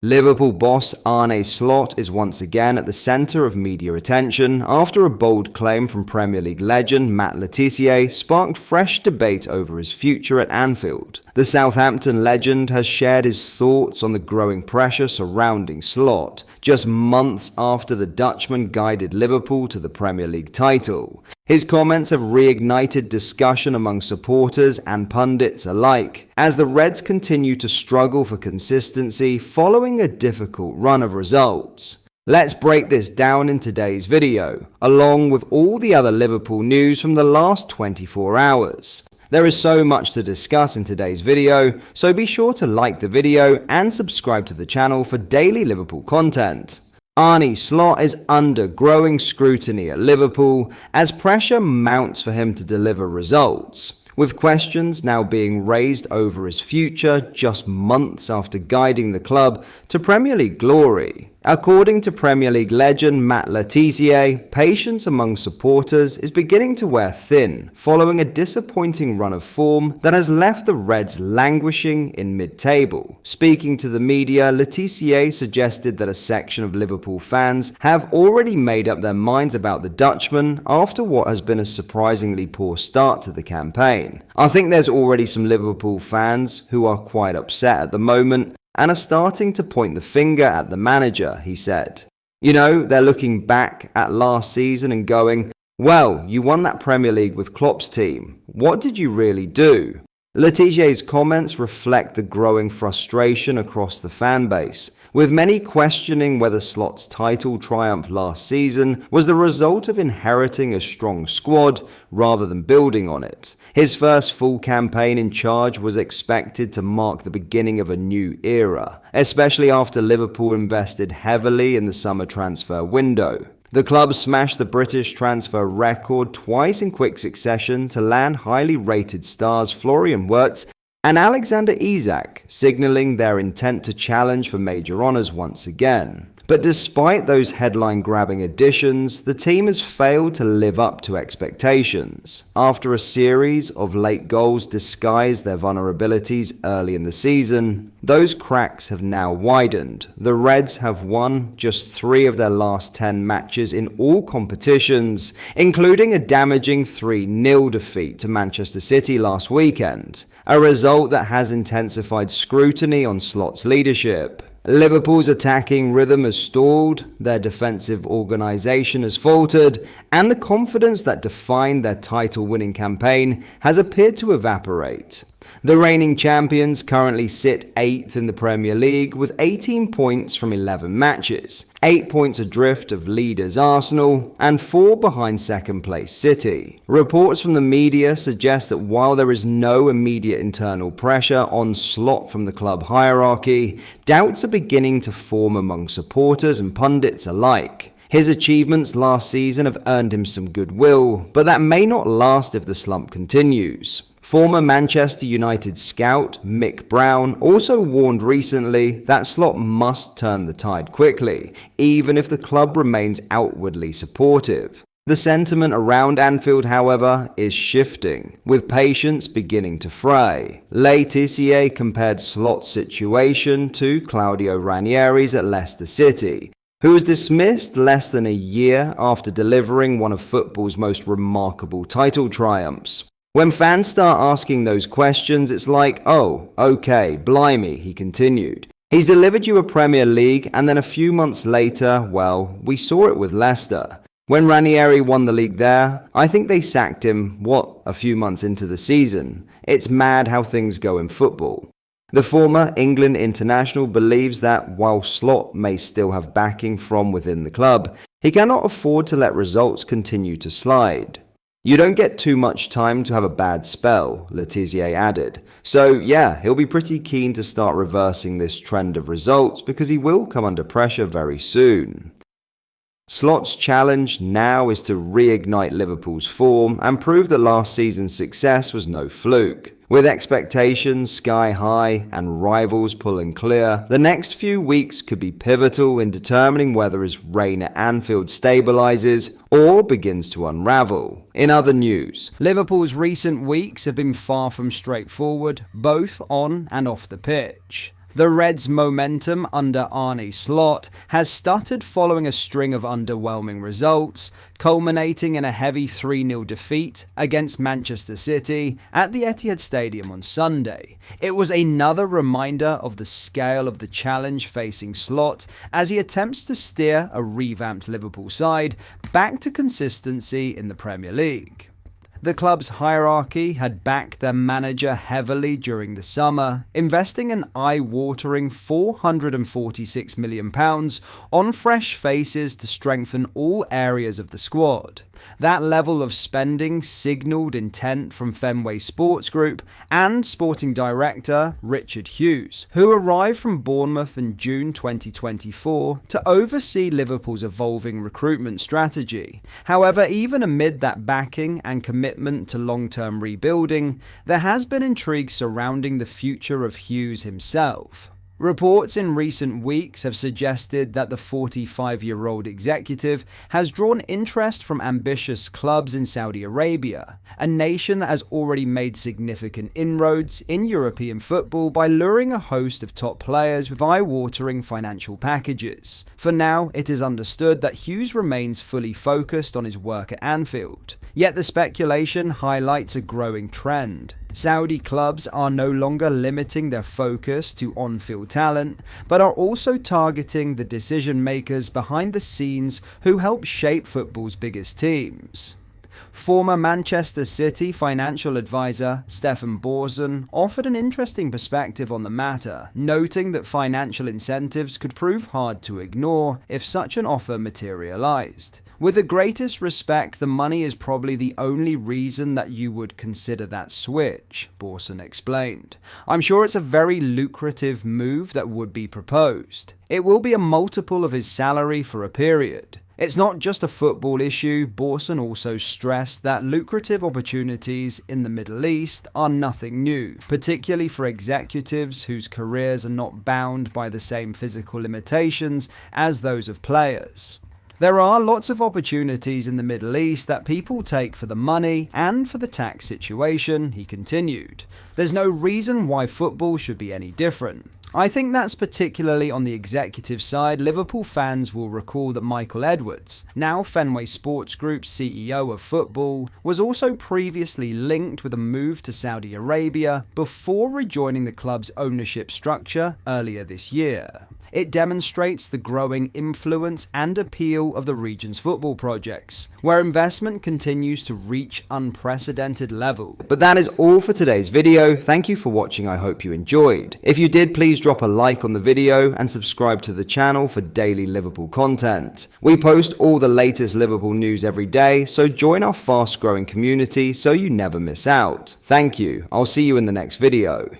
Liverpool boss Arne Slot is once again at the centre of media attention after a bold claim from Premier League legend Matt Tissier sparked fresh debate over his future at Anfield. The Southampton legend has shared his thoughts on the growing pressure surrounding Slot, just months after the Dutchman guided Liverpool to the Premier League title. His comments have reignited discussion among supporters and pundits alike, as the Reds continue to struggle for consistency following a difficult run of results. Let's break this down in today's video, along with all the other Liverpool news from the last 24 hours. There is so much to discuss in today's video, so be sure to like the video and subscribe to the channel for daily Liverpool content. Arne Slot is under growing scrutiny at Liverpool as pressure mounts for him to deliver results, with questions now being raised over his future just months after guiding the club to Premier League glory. According to Premier League legend Matt Tissier, patience among supporters is beginning to wear thin following a disappointing run of form that has left the Reds languishing in mid-table. Speaking to the media, Tissier suggested that a section of Liverpool fans have already made up their minds about the Dutchman after what has been a surprisingly poor start to the campaign. I think there's already some Liverpool fans who are quite upset at the moment and are starting to point the finger at the manager, he said. You know, they're looking back at last season and going, well, you won that Premier League with Klopp's team. What did you really do? Tissier's comments reflect the growing frustration across the fan base, with many questioning whether Slot's title triumph last season was the result of inheriting a strong squad rather than building on it. His first full campaign in charge was expected to mark the beginning of a new era, especially after Liverpool invested heavily in the summer transfer window. The club smashed the British transfer record twice in quick succession to land highly rated stars Florian Wirtz and Alexander Isak, signalling their intent to challenge for major honours once again. But despite those headline-grabbing additions, the team has failed to live up to expectations. After a series of late goals disguised their vulnerabilities early in the season, those cracks have now widened. The Reds have won just 3 of their last 10 matches in all competitions, including a damaging 3-0 defeat to Manchester City last weekend, a result that has intensified scrutiny on Slot's leadership. Liverpool's attacking rhythm has stalled, their defensive organisation has faltered, and the confidence that defined their title-winning campaign has appeared to evaporate. The reigning champions currently sit 8th in the Premier League with 18 points from 11 matches, 8 points adrift of leaders Arsenal, and 4 behind second-place City. Reports from the media suggest that while there is no immediate internal pressure on Slot from the club hierarchy, doubts are beginning to form among supporters and pundits alike. His achievements last season have earned him some goodwill, but that may not last if the slump continues. Former Manchester United scout Mick Brown also warned recently that Slot must turn the tide quickly, even if the club remains outwardly supportive. The sentiment around Anfield, however, is shifting, with patience beginning to fray. Tissier compared Slot's situation to Claudio Ranieri's at Leicester City, who was dismissed less than a year after delivering one of football's most remarkable title triumphs. When fans start asking those questions, it's like, oh, okay, blimey, he continued. He's delivered you a Premier League, and then a few months later, well, we saw it with Leicester. When Ranieri won the league there, I think they sacked him, a few months into the season. It's mad how things go in football. The former England international believes that while Slot may still have backing from within the club, he cannot afford to let results continue to slide. You don't get too much time to have a bad spell, Tissier added. So yeah, he'll be pretty keen to start reversing this trend of results because he will come under pressure very soon. Slot's challenge now is to reignite Liverpool's form and prove that last season's success was no fluke. With expectations sky high and rivals pulling clear, the next few weeks could be pivotal in determining whether his reign at Anfield stabilises or begins to unravel. In other news, Liverpool's recent weeks have been far from straightforward, both on and off the pitch. The Reds' momentum under Arne Slot has stuttered following a string of underwhelming results, culminating in a heavy 3-0 defeat against Manchester City at the Etihad Stadium on Sunday. It was another reminder of the scale of the challenge facing Slot as he attempts to steer a revamped Liverpool side back to consistency in the Premier League. The club's hierarchy had backed their manager heavily during the summer, investing an eye-watering £446 million on fresh faces to strengthen all areas of the squad. That level of spending signalled intent from Fenway Sports Group and sporting director Richard Hughes, who arrived from Bournemouth in June 2024 to oversee Liverpool's evolving recruitment strategy. However, even amid that backing and commitment to long-term rebuilding, there has been intrigue surrounding the future of Hughes himself. Reports in recent weeks have suggested that the 45-year-old executive has drawn interest from ambitious clubs in Saudi Arabia, a nation that has already made significant inroads in European football by luring a host of top players with eye-watering financial packages. For now, it is understood that Hughes remains fully focused on his work at Anfield. Yet the speculation highlights a growing trend. Saudi clubs are no longer limiting their focus to on-field talent, but are also targeting the decision-makers behind the scenes who help shape football's biggest teams. Former Manchester City financial advisor Stefan Borsen offered an interesting perspective on the matter, noting that financial incentives could prove hard to ignore if such an offer materialized. With the greatest respect, the money is probably the only reason that you would consider that switch, Borsen explained. I'm sure it's a very lucrative move that would be proposed. It will be a multiple of his salary for a period. It's not just a football issue. Borsen also stressed that lucrative opportunities in the Middle East are nothing new, particularly for executives whose careers are not bound by the same physical limitations as those of players. There are lots of opportunities in the Middle East that people take for the money and for the tax situation, he continued. There's no reason why football should be any different. I think that's particularly on the executive side. Liverpool fans will recall that Michael Edwards, now Fenway Sports Group's CEO of football, was also previously linked with a move to Saudi Arabia before rejoining the club's ownership structure earlier this year. It demonstrates the growing influence and appeal of the region's football projects, where investment continues to reach unprecedented levels. But that is all for today's video. Thank you for watching. I hope you enjoyed. If you did, please drop a like on the video and subscribe to the channel for daily Liverpool content. We post all the latest Liverpool news every day, so join our fast-growing community so you never miss out. Thank you. I'll see you in the next video.